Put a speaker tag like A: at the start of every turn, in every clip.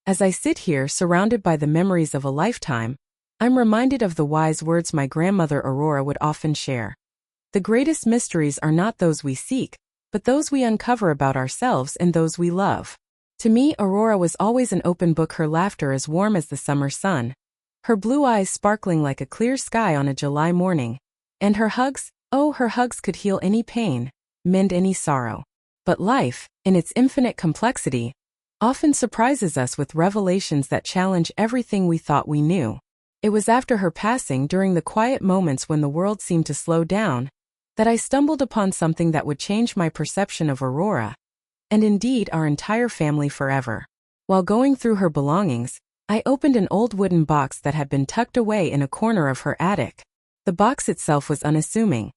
A: As I sit here surrounded by the memories of a lifetime, I'm reminded of the wise words my grandmother Aurora would often share. The greatest mysteries are not those we seek, but those we uncover about ourselves and those we love. To me, Aurora was always an open book, her laughter as warm as the summer sun, her blue eyes sparkling like a clear sky on a July morning, and her hugs, oh, her hugs could heal any pain, mend any sorrow. But life, in its infinite complexity, often surprises us with revelations that challenge everything we thought we knew. It was after her passing, during the quiet moments when the world seemed to slow down, that I stumbled upon something that would change my perception of Aurora, and indeed our entire family forever. While going through her belongings, I opened an old wooden box that had been tucked away in a corner of her attic. The box itself was unassuming,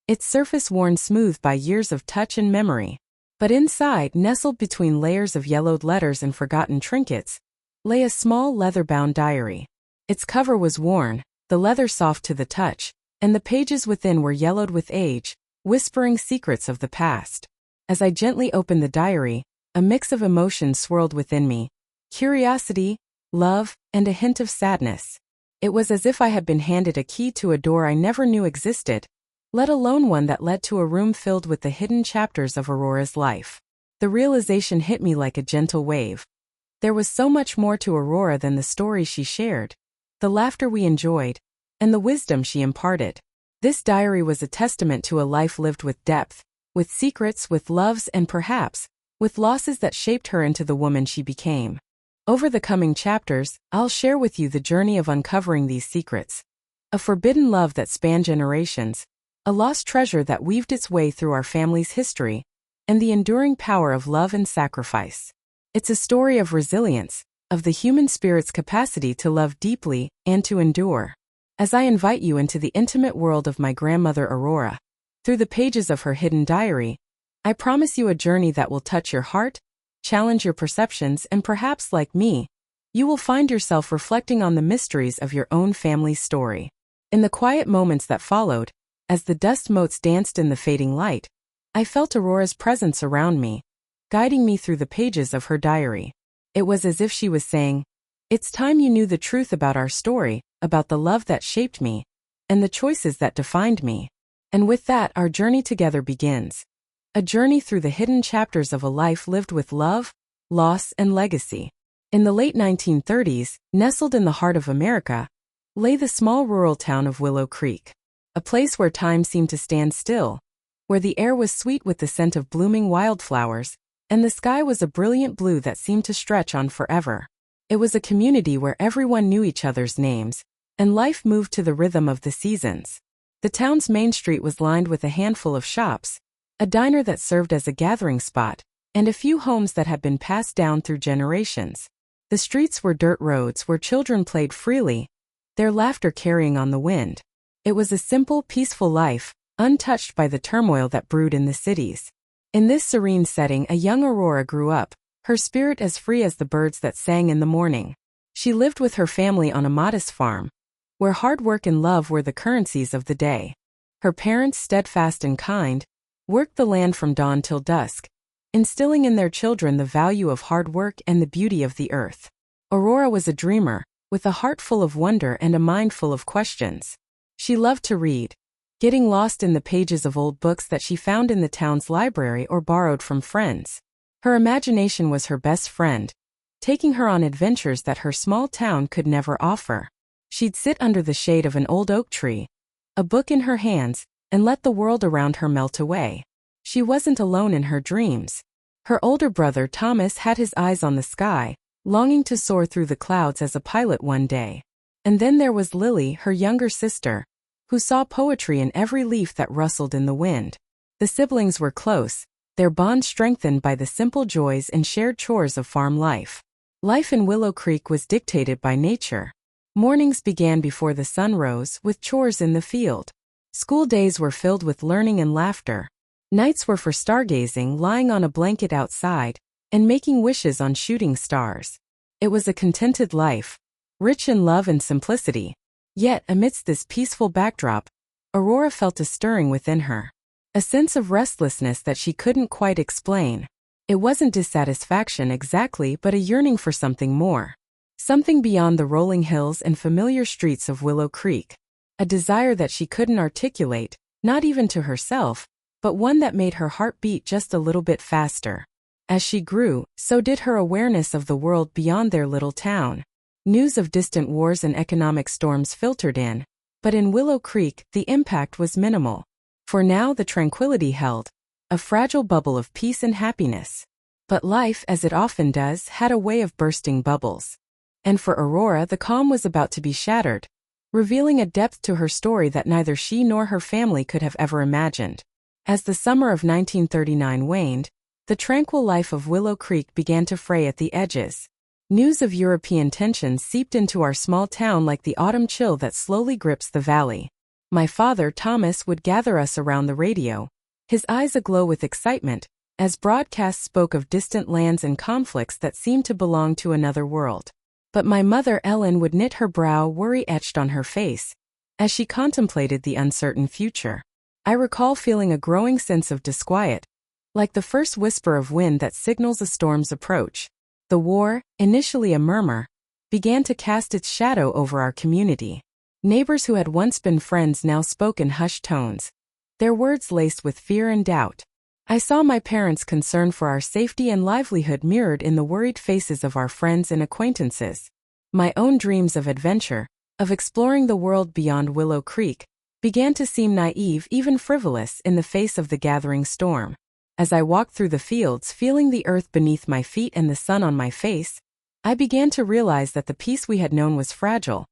A: its surface worn smooth by years of touch and memory. But inside, nestled between layers of yellowed letters and forgotten trinkets, lay a small leather-bound diary. Its cover was worn, the leather soft to the touch, and the pages within were yellowed with age, whispering secrets of the past. As I gently opened the diary, a mix of emotions swirled within me: curiosity, love, and a hint of sadness. It was as if I had been handed a key to a door I never knew existed, let alone one that led to a room filled with the hidden chapters of Aurora's life. The realization hit me like a gentle wave. There was so much more to Aurora than the stories she shared, the laughter we enjoyed, and the wisdom she imparted. This diary was a testament to a life lived with depth, with secrets, with loves, and perhaps, with losses that shaped her into the woman she became. Over the coming chapters, I'll share with you the journey of uncovering these secrets. A forbidden love that spanned generations, a lost treasure that weaved its way through our family's history, and the enduring power of love and sacrifice. It's a story of resilience, of the human spirit's capacity to love deeply and to endure. As I invite you into the intimate world of my grandmother Aurora, through the pages of her hidden diary, I promise you a journey that will touch your heart, challenge your perceptions, and perhaps, like me, you will find yourself reflecting on the mysteries of your own family's story. In the quiet moments that followed, as the dust motes danced in the fading light, I felt Aurora's presence around me, guiding me through the pages of her diary. It was as if she was saying, "It's time you knew the truth about our story, about the love that shaped me, and the choices that defined me." And with that, our journey together begins. A journey through the hidden chapters of a life lived with love, loss, and legacy. In the late 1930s, nestled in the heart of America, lay the small rural town of Willow Creek. A place where time seemed to stand still, where the air was sweet with the scent of blooming wildflowers, and the sky was a brilliant blue that seemed to stretch on forever. It was a community where everyone knew each other's names, and life moved to the rhythm of the seasons. The town's main street was lined with a handful of shops, a diner that served as a gathering spot, and a few homes that had been passed down through generations. The streets were dirt roads where children played freely, their laughter carrying on the wind. It was a simple, peaceful life, untouched by the turmoil that brewed in the cities. In this serene setting, a young Aurora grew up, her spirit as free as the birds that sang in the morning. She lived with her family on a modest farm, where hard work and love were the currencies of the day. Her parents, steadfast and kind, worked the land from dawn till dusk, instilling in their children the value of hard work and the beauty of the earth. Aurora was a dreamer, with a heart full of wonder and a mind full of questions. She loved to read, getting lost in the pages of old books that she found in the town's library or borrowed from friends. Her imagination was her best friend, taking her on adventures that her small town could never offer. She'd sit under the shade of an old oak tree, a book in her hands, and let the world around her melt away. She wasn't alone in her dreams. Her older brother Thomas had his eyes on the sky, longing to soar through the clouds as a pilot one day. And then there was Lily, her younger sister, who saw poetry in every leaf that rustled in the wind. The siblings were close, their bond strengthened by the simple joys and shared chores of farm life. Life in Willow Creek was dictated by nature. Mornings began before the sun rose, with chores in the field. School days were filled with learning and laughter. Nights were for stargazing, lying on a blanket outside, and making wishes on shooting stars. It was a contented life, rich in love and simplicity. Yet, amidst this peaceful backdrop, Aurora felt a stirring within her. A sense of restlessness that she couldn't quite explain. It wasn't dissatisfaction exactly, but a yearning for something more. Something beyond the rolling hills and familiar streets of Willow Creek. A desire that she couldn't articulate, not even to herself, but one that made her heart beat just a little bit faster. As she grew, so did her awareness of the world beyond their little town. News of distant wars and economic storms filtered in, but in Willow Creek, the impact was minimal. For now, the tranquility held, a fragile bubble of peace and happiness. But life, as it often does, had a way of bursting bubbles. And for Aurora, the calm was about to be shattered, revealing a depth to her story that neither she nor her family could have ever imagined. As the summer of 1939 waned, the tranquil life of Willow Creek began to fray at the edges. News of European tensions seeped into our small town like the autumn chill that slowly grips the valley. My father, Thomas, would gather us around the radio, his eyes aglow with excitement, as broadcasts spoke of distant lands and conflicts that seemed to belong to another world. But my mother, Ellen, would knit her brow, worry etched on her face, as she contemplated the uncertain future. I recall feeling a growing sense of disquiet, like the first whisper of wind that signals a storm's approach. The war, initially a murmur, began to cast its shadow over our community. Neighbors who had once been friends now spoke in hushed tones, their words laced with fear and doubt. I saw my parents' concern for our safety and livelihood mirrored in the worried faces of our friends and acquaintances. My own dreams of adventure, of exploring the world beyond Willow Creek, began to seem naive, even frivolous, in the face of the gathering storm. As I walked through the fields, feeling the earth beneath my feet and the sun on my face, I began to realize that the peace we had known was fragile,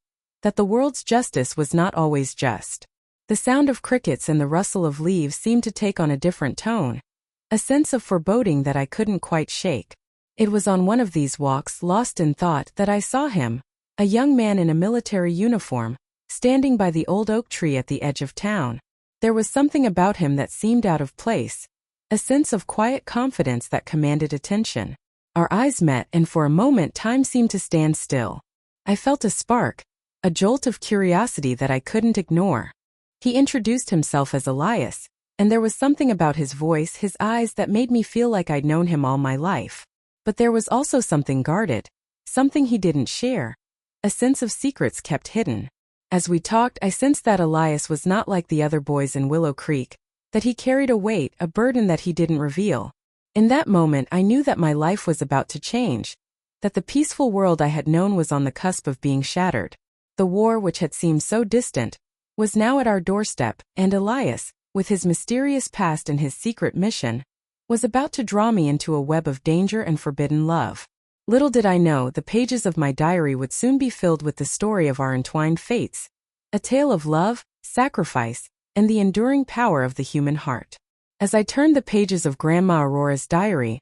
A: that the world's justice was not always just. The sound of crickets and the rustle of leaves seemed to take on a different tone, a sense of foreboding that I couldn't quite shake. It was on one of these walks, lost in thought, that I saw him, a young man in a military uniform, standing by the old oak tree at the edge of town. There was something about him that seemed out of place, a sense of quiet confidence that commanded attention. Our eyes met, and for a moment time seemed to stand still. I felt a spark, a jolt of curiosity that I couldn't ignore. He introduced himself as Elias, and there was something about his voice, his eyes, that made me feel like I'd known him all my life. But there was also something guarded, something he didn't share, a sense of secrets kept hidden. As we talked, I sensed that Elias was not like the other boys in Willow Creek, that he carried a weight, a burden that he didn't reveal. In that moment, I knew that my life was about to change, that the peaceful world I had known was on the cusp of being shattered. The war, which had seemed so distant, was now at our doorstep, and Elias, with his mysterious past and his secret mission, was about to draw me into a web of danger and forbidden love. Little did I know, the pages of my diary would soon be filled with the story of our entwined fates, a tale of love, sacrifice, and the enduring power of the human heart. As I turned the pages of Grandma Aurora's diary,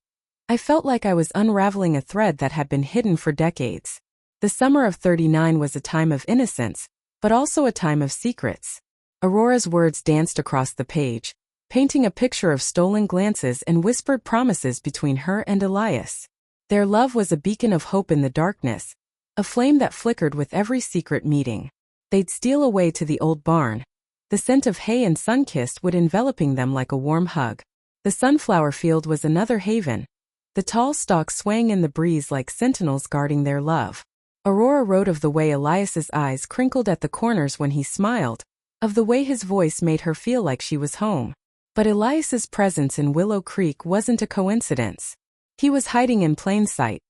A: I felt like I was unraveling a thread that had been hidden for decades. The summer of '39 was a time of innocence, but also a time of secrets. Aurora's words danced across the page, painting a picture of stolen glances and whispered promises between her and Elias. Their love was a beacon of hope in the darkness, a flame that flickered with every secret meeting. They'd steal away to the old barn. The scent of hay and sun-kissed wood enveloping them like a warm hug. The sunflower field was another haven, the tall stalks swaying in the breeze like sentinels guarding their love. Aurora wrote of the way Elias's eyes crinkled at the corners when he smiled, of the way his voice made her feel like she was home. But Elias's presence in Willow Creek wasn't a coincidence. He was hiding in plain sight,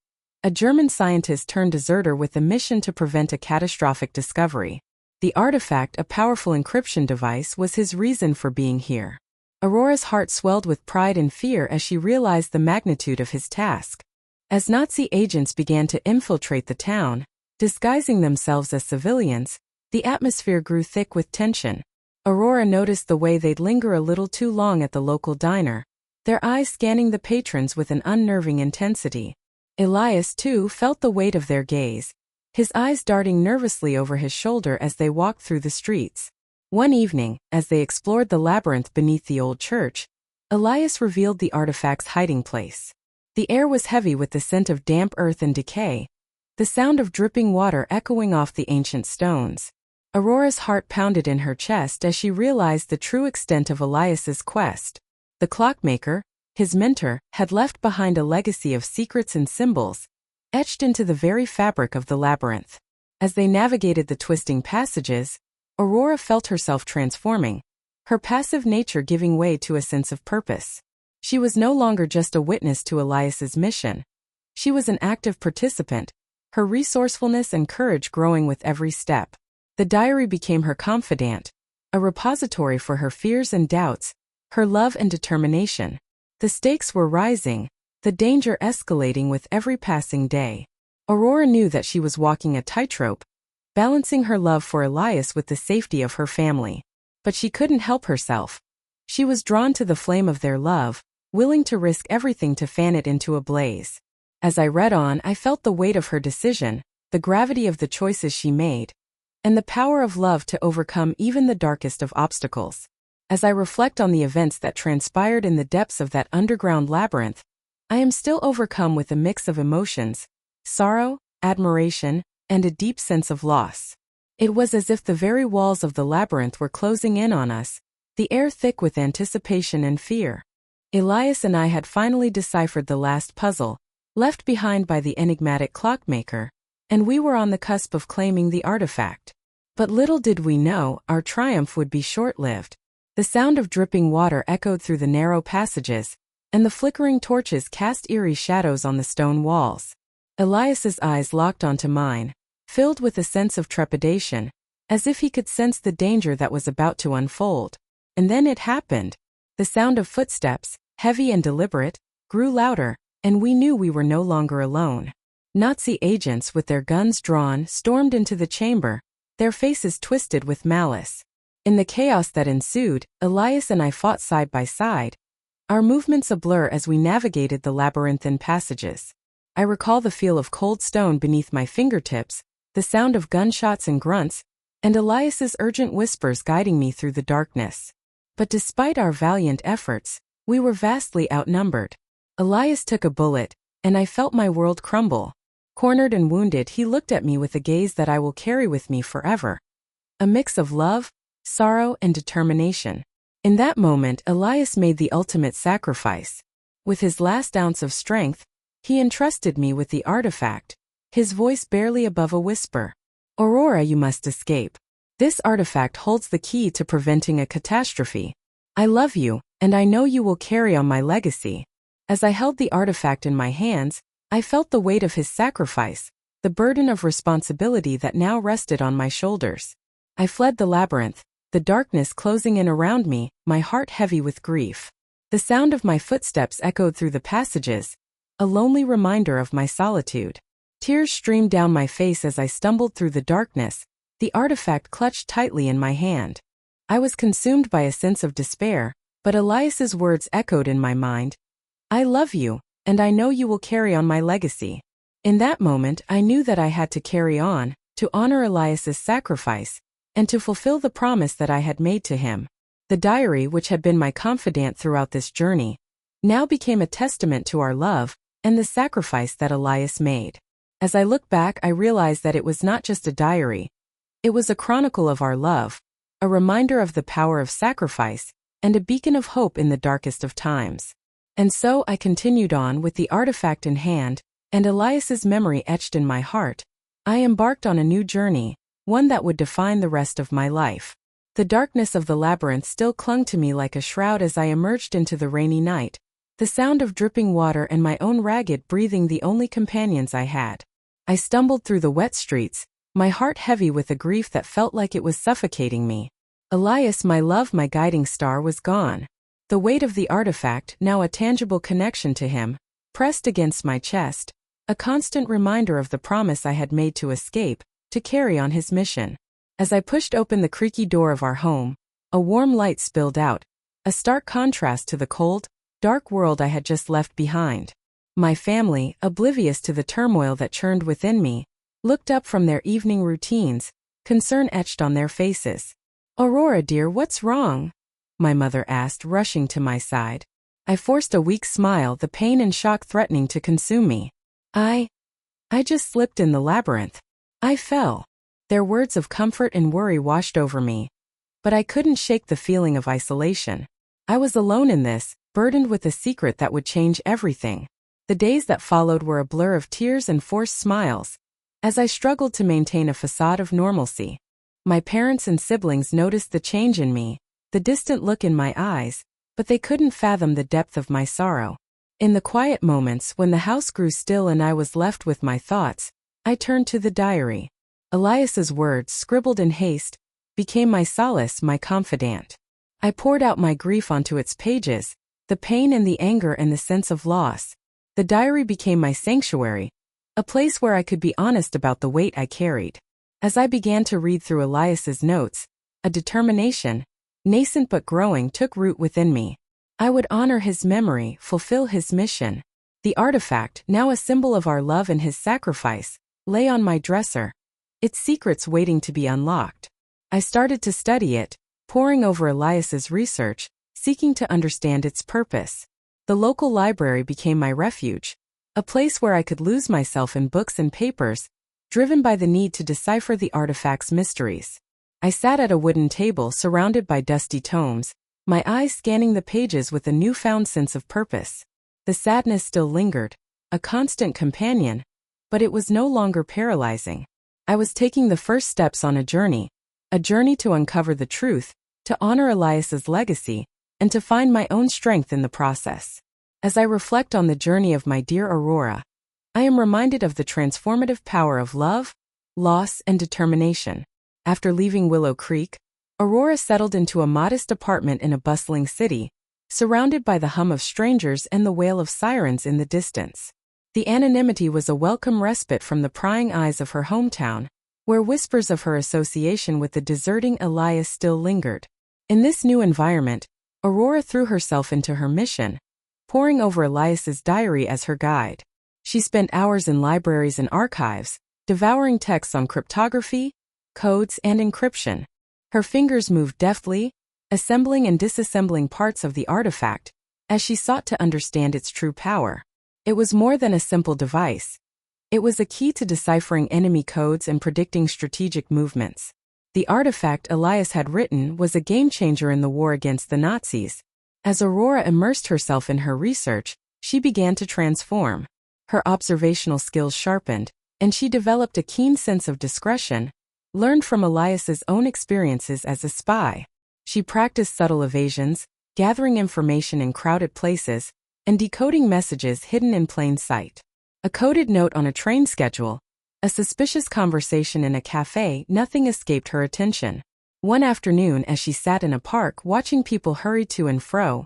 A: a German scientist turned deserter with a mission to prevent a catastrophic discovery. The artifact, a powerful encryption device, was his reason for being here. Aurora's heart swelled with pride and fear as she realized the magnitude of his task. As Nazi agents began to infiltrate the town, disguising themselves as civilians, the atmosphere grew thick with tension. Aurora noticed the way they'd linger a little too long at the local diner, their eyes scanning the patrons with an unnerving intensity. Elias, too, felt the weight of their gaze, his eyes darting nervously over his shoulder as they walked through the streets. One evening, as they explored the labyrinth beneath the old church, Elias revealed the artifact's hiding place. The air was heavy with the scent of damp earth and decay, the sound of dripping water echoing off the ancient stones. Aurora's heart pounded in her chest as she realized the true extent of Elias's quest. The clockmaker, his mentor, had left behind a legacy of secrets and symbols, etched into the very fabric of the labyrinth. As they navigated the twisting passages, Aurora felt herself transforming, her passive nature giving way to a sense of purpose. She was no longer just a witness to Elias's mission. She was an active participant, her resourcefulness and courage growing with every step. The diary became her confidant, a repository for her fears and doubts, her love and determination. The stakes were rising, the danger escalating with every passing day. Aurora knew that she was walking a tightrope, balancing her love for Elias with the safety of her family. But she couldn't help herself. She was drawn to the flame of their love, willing to risk everything to fan it into a blaze. As I read on, I felt the weight of her decision, the gravity of the choices she made, and the power of love to overcome even the darkest of obstacles. As I reflect on the events that transpired in the depths of that underground labyrinth, I am still overcome with a mix of emotions, sorrow, admiration, and a deep sense of loss. It was as if the very walls of the labyrinth were closing in on us, the air thick with anticipation and fear. Elias and I had finally deciphered the last puzzle, left behind by the enigmatic clockmaker, and we were on the cusp of claiming the artifact. But little did we know, our triumph would be short-lived. The sound of dripping water echoed through the narrow passages, and the flickering torches cast eerie shadows on the stone walls. Elias's eyes locked onto mine, filled with a sense of trepidation, as if he could sense the danger that was about to unfold. And then it happened. The sound of footsteps, heavy and deliberate, grew louder, and we knew we were no longer alone. Nazi agents with their guns drawn stormed into the chamber, their faces twisted with malice. In the chaos that ensued, Elias and I fought side by side, our movements a blur as we navigated the labyrinthine passages. I recall the feel of cold stone beneath my fingertips, the sound of gunshots and grunts, and Elias's urgent whispers guiding me through the darkness. But despite our valiant efforts, we were vastly outnumbered. Elias took a bullet, and I felt my world crumble. Cornered and wounded, he looked at me with a gaze that I will carry with me forever. A mix of love, sorrow, and determination. In that moment, Elias made the ultimate sacrifice. With his last ounce of strength, he entrusted me with the artifact, his voice barely above a whisper. Aurora, you must escape. This artifact holds the key to preventing a catastrophe. I love you, and I know you will carry on my legacy. As I held the artifact in my hands, I felt the weight of his sacrifice, the burden of responsibility that now rested on my shoulders. I fled the labyrinth, the darkness closing in around me, my heart heavy with grief. The sound of my footsteps echoed through the passages, a lonely reminder of my solitude. Tears streamed down my face as I stumbled through the darkness, the artifact clutched tightly in my hand. I was consumed by a sense of despair, but Elias's words echoed in my mind. I love you, and I know you will carry on my legacy. In that moment, I knew that I had to carry on, to honor Elias's sacrifice, and to fulfill the promise that I had made to him. The diary, which had been my confidant throughout this journey, now became a testament to our love and the sacrifice that Elias made. As I look back, I realize that it was not just a diary. It was a chronicle of our love, a reminder of the power of sacrifice, and a beacon of hope in the darkest of times. And so I continued on with the artifact in hand, and Elias's memory etched in my heart. I embarked on a new journey, one that would define the rest of my life. The darkness of the labyrinth still clung to me like a shroud as I emerged into the rainy night, the sound of dripping water and my own ragged breathing the only companions I had. I stumbled through the wet streets, my heart heavy with a grief that felt like it was suffocating me. Elias, my love, my guiding star, was gone. The weight of the artifact, now a tangible connection to him, pressed against my chest, a constant reminder of the promise I had made to escape, to carry on his mission. As I pushed open the creaky door of our home, a warm light spilled out, a stark contrast to the cold, dark world I had just left behind. My family, oblivious to the turmoil that churned within me, looked up from their evening routines, concern etched on their faces. "Aurora dear, what's wrong?" my mother asked, rushing to my side. I forced a weak smile, the pain and shock threatening to consume me. I just slipped in the labyrinth. I fell. Their words of comfort and worry washed over me. But I couldn't shake the feeling of isolation. I was alone in this, burdened with a secret that would change everything. The days that followed were a blur of tears and forced smiles, as I struggled to maintain a facade of normalcy. My parents and siblings noticed the change in me, the distant look in my eyes, but they couldn't fathom the depth of my sorrow. In the quiet moments when the house grew still and I was left with my thoughts, I turned to the diary. Elias's words, scribbled in haste, became my solace, my confidant. I poured out my grief onto its pages, the pain and the anger and the sense of loss. The diary became my sanctuary, a place where I could be honest about the weight I carried. As I began to read through Elias's notes, a determination, nascent but growing, took root within me. I would honor his memory, fulfill his mission. The artifact, now a symbol of our love and his sacrifice, lay on my dresser, its secrets waiting to be unlocked. I started to study it, poring over Elias's research, seeking to understand its purpose. The local library became my refuge, a place where I could lose myself in books and papers, driven by the need to decipher the artifact's mysteries. I sat at a wooden table surrounded by dusty tomes, my eyes scanning the pages with a newfound sense of purpose. The sadness still lingered, a constant companion, but it was no longer paralyzing. I was taking the first steps on a journey to uncover the truth, to honor Elias's legacy, and to find my own strength in the process. As I reflect on the journey of my dear Aurora, I am reminded of the transformative power of love, loss, and determination. After leaving Willow Creek, Aurora settled into a modest apartment in a bustling city, surrounded by the hum of strangers and the wail of sirens in the distance. The anonymity was a welcome respite from the prying eyes of her hometown, where whispers of her association with the deserting Elias still lingered. In this new environment, Aurora threw herself into her mission, poring over Elias's diary as her guide. She spent hours in libraries and archives, devouring texts on cryptography, codes, and encryption. Her fingers moved deftly, assembling and disassembling parts of the artifact, as she sought to understand its true power. It was more than a simple device. It was a key to deciphering enemy codes and predicting strategic movements. The artifact Elias had written was a game-changer in the war against the Nazis. As Aurora immersed herself in her research, she began to transform. Her observational skills sharpened, and she developed a keen sense of discretion, learned from Elias's own experiences as a spy. She practiced subtle evasions, gathering information in crowded places, and decoding messages hidden in plain sight. A coded note on a train schedule, a suspicious conversation in a cafe, nothing escaped her attention. One afternoon, as she sat in a park watching people hurry to and fro,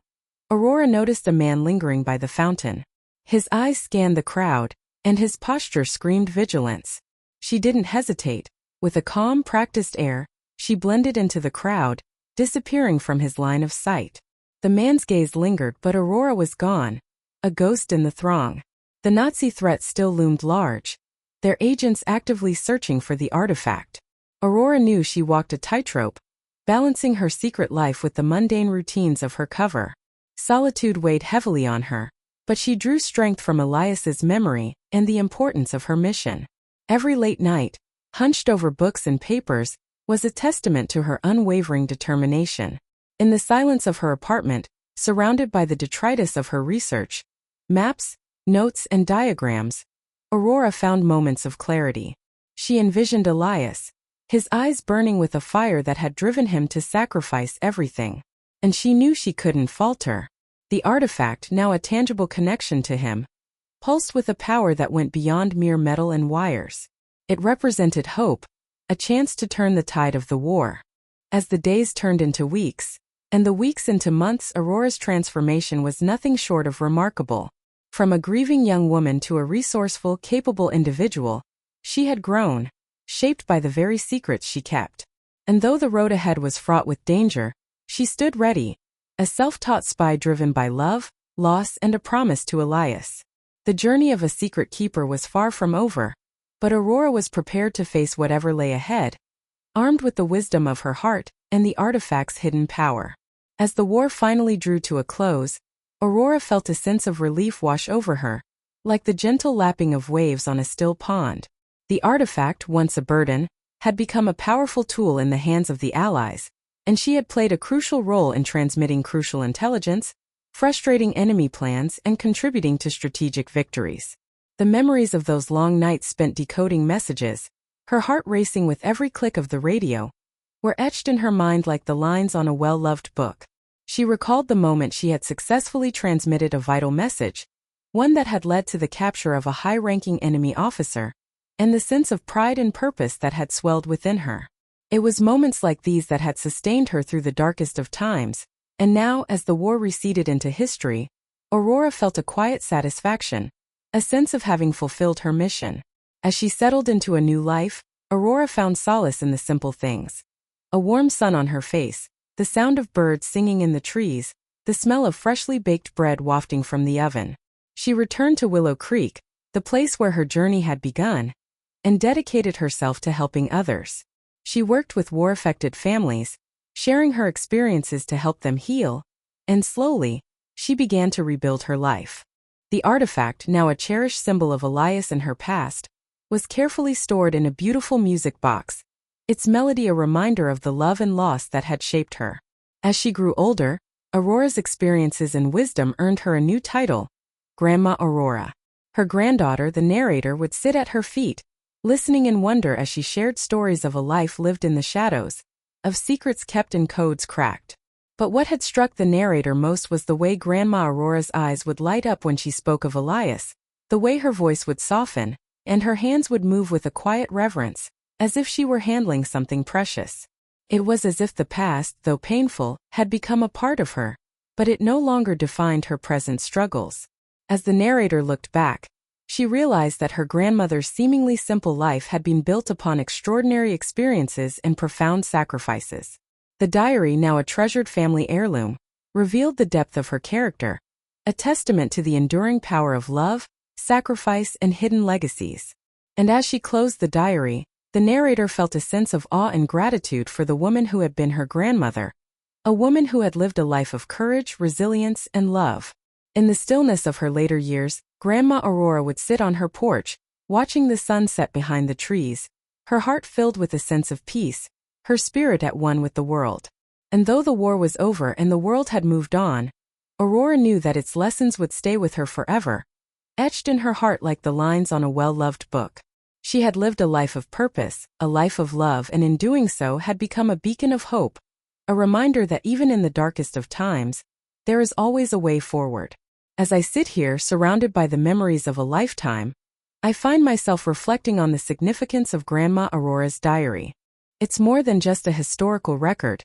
A: Aurora noticed a man lingering by the fountain. His eyes scanned the crowd, and his posture screamed vigilance. She didn't hesitate. With a calm, practiced air, she blended into the crowd, disappearing from his line of sight. The man's gaze lingered, but Aurora was gone, a ghost in the throng. The Nazi threat still loomed large, their agents actively searching for the artifact. Aurora knew she walked a tightrope, balancing her secret life with the mundane routines of her cover. Solitude weighed heavily on her, but she drew strength from Elias's memory and the importance of her mission. Every late night, hunched over books and papers, was a testament to her unwavering determination. In the silence of her apartment, surrounded by the detritus of her research, maps, notes, and diagrams, Aurora found moments of clarity. She envisioned Elias, his eyes burning with a fire that had driven him to sacrifice everything. And she knew she couldn't falter. The artifact, now a tangible connection to him, pulsed with a power that went beyond mere metal and wires. It represented hope, a chance to turn the tide of the war. As the days turned into weeks, and the weeks into months, Aurora's transformation was nothing short of remarkable. From a grieving young woman to a resourceful, capable individual, she had grown, shaped by the very secrets she kept. And though the road ahead was fraught with danger, she stood ready, a self-taught spy driven by love, loss, and a promise to Elias. The journey of a secret keeper was far from over, but Aurora was prepared to face whatever lay ahead, armed with the wisdom of her heart and the artifact's hidden power. As the war finally drew to a close, Aurora felt a sense of relief wash over her, like the gentle lapping of waves on a still pond. The artifact, once a burden, had become a powerful tool in the hands of the Allies, and she had played a crucial role in transmitting crucial intelligence, frustrating enemy plans and contributing to strategic victories. The memories of those long nights spent decoding messages, her heart racing with every click of the radio, were etched in her mind like the lines on a well-loved book. She recalled the moment she had successfully transmitted a vital message, one that had led to the capture of a high-ranking enemy officer, and the sense of pride and purpose that had swelled within her. It was moments like these that had sustained her through the darkest of times, and now, as the war receded into history, Aurora felt a quiet satisfaction, a sense of having fulfilled her mission. As she settled into a new life, Aurora found solace in the simple things. A warm sun on her face, the sound of birds singing in the trees, the smell of freshly baked bread wafting from the oven. She returned to Willow Creek, the place where her journey had begun, and dedicated herself to helping others. She worked with war-affected families, sharing her experiences to help them heal, and slowly, she began to rebuild her life. The artifact, now a cherished symbol of Elias and her past, was carefully stored in a beautiful music box, its melody a reminder of the love and loss that had shaped her. As she grew older, Aurora's experiences and wisdom earned her a new title, Grandma Aurora. Her granddaughter, the narrator, would sit at her feet, listening in wonder as she shared stories of a life lived in the shadows, of secrets kept and codes cracked. But what had struck the narrator most was the way Grandma Aurora's eyes would light up when she spoke of Elias, the way her voice would soften, and her hands would move with a quiet reverence, as if she were handling something precious. It was as if the past, though painful, had become a part of her, but it no longer defined her present struggles. As the narrator looked back, she realized that her grandmother's seemingly simple life had been built upon extraordinary experiences and profound sacrifices. The diary, now a treasured family heirloom, revealed the depth of her character, a testament to the enduring power of love, sacrifice, and hidden legacies. And as she closed the diary, the narrator felt a sense of awe and gratitude for the woman who had been her grandmother, a woman who had lived a life of courage, resilience, and love. In the stillness of her later years, Grandma Aurora would sit on her porch, watching the sun set behind the trees, her heart filled with a sense of peace, her spirit at one with the world. And though the war was over and the world had moved on, Aurora knew that its lessons would stay with her forever, etched in her heart like the lines on a well-loved book. She had lived a life of purpose, a life of love, and in doing so had become a beacon of hope, a reminder that even in the darkest of times, there is always a way forward. As I sit here surrounded by the memories of a lifetime, I find myself reflecting on the significance of Grandma Aurora's diary. It's more than just a historical record.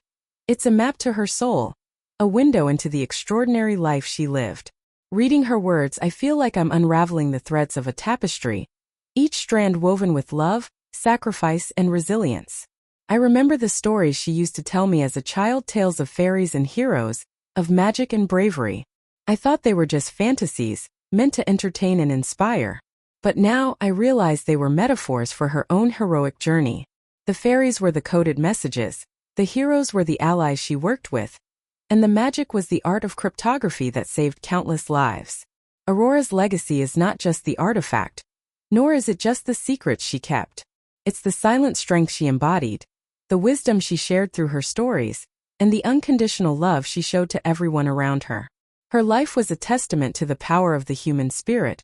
A: It's a map to her soul, a window into the extraordinary life she lived. Reading her words, I feel like I'm unraveling the threads of a tapestry, each strand woven with love, sacrifice, and resilience. I remember the stories she used to tell me as a child, tales of fairies and heroes, of magic and bravery. I thought they were just fantasies, meant to entertain and inspire. But now I realize they were metaphors for her own heroic journey. The fairies were the coded messages, the heroes were the allies she worked with, and the magic was the art of cryptography that saved countless lives. Aurora's legacy is not just the artifact, nor is it just the secrets she kept. It's the silent strength she embodied, the wisdom she shared through her stories, and the unconditional love she showed to everyone around her. Her life was a testament to the power of the human spirit,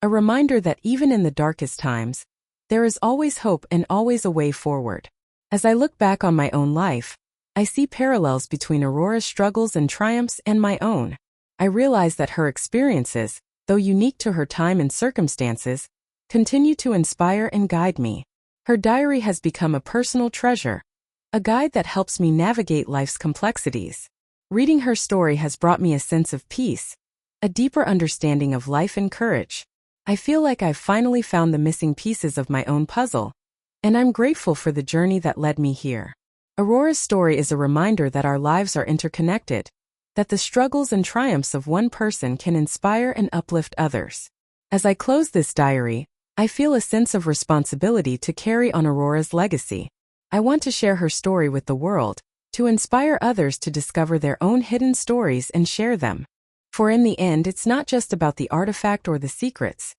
A: a reminder that even in the darkest times, there is always hope and always a way forward. As I look back on my own life, I see parallels between Aurora's struggles and triumphs and my own. I realize that her experiences, though unique to her time and circumstances, continue to inspire and guide me. Her diary has become a personal treasure, a guide that helps me navigate life's complexities. Reading her story has brought me a sense of peace, a deeper understanding of life and courage. I feel like I've finally found the missing pieces of my own puzzle, and I'm grateful for the journey that led me here. Aurora's story is a reminder that our lives are interconnected, that the struggles and triumphs of one person can inspire and uplift others. As I close this diary, I feel a sense of responsibility to carry on Aurora's legacy. I want to share her story with the world, to inspire others to discover their own hidden stories and share them. For in the end, it's not just about the artifact or the secrets.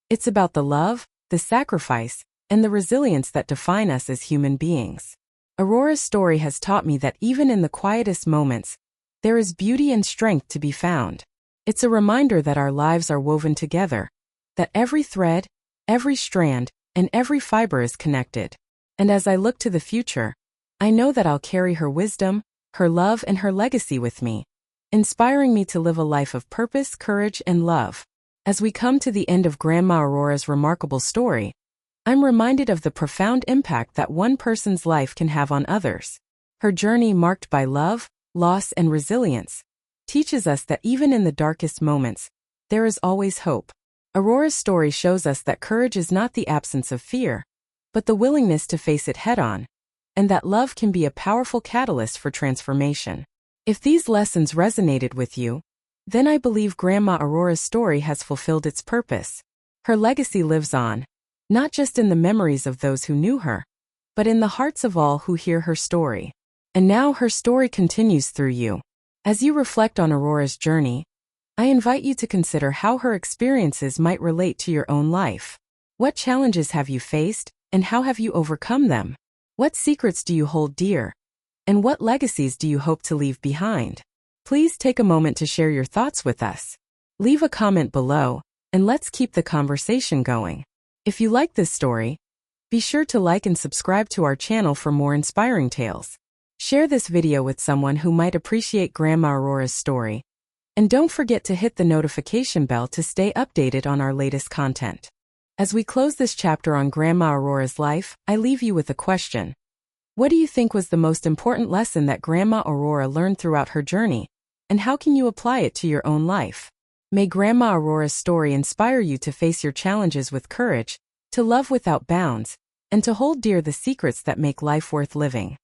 A: It's about the love, the sacrifice, and the resilience that define us as human beings. Aurora's story has taught me that even in the quietest moments, there is beauty and strength to be found. It's a reminder that our lives are woven together, that every thread, every strand, and every fiber is connected. And as I look to the future, I know that I'll carry her wisdom, her love, and her legacy with me, inspiring me to live a life of purpose, courage, and love. As we come to the end of Grandma Aurora's remarkable story, I'm reminded of the profound impact that one person's life can have on others. Her journey, marked by love, loss, and resilience, teaches us that even in the darkest moments, there is always hope. Aurora's story shows us that courage is not the absence of fear, but the willingness to face it head-on, and that love can be a powerful catalyst for transformation. If these lessons resonated with you, then I believe Grandma Aurora's story has fulfilled its purpose. Her legacy lives on, not just in the memories of those who knew her, but in the hearts of all who hear her story. And now her story continues through you. As you reflect on Aurora's journey, I invite you to consider how her experiences might relate to your own life. What challenges have you faced, and how have you overcome them? What secrets do you hold dear? And what legacies do you hope to leave behind? Please take a moment to share your thoughts with us. Leave a comment below, and let's keep the conversation going. If you like this story, be sure to like and subscribe to our channel for more inspiring tales. Share this video with someone who might appreciate Grandma Aurora's story. And don't forget to hit the notification bell to stay updated on our latest content. As we close this chapter on Grandma Aurora's life, I leave you with a question. What do you think was the most important lesson that Grandma Aurora learned throughout her journey, and how can you apply it to your own life? May Grandma Aurora's story inspire you to face your challenges with courage, to love without bounds, and to hold dear the secrets that make life worth living.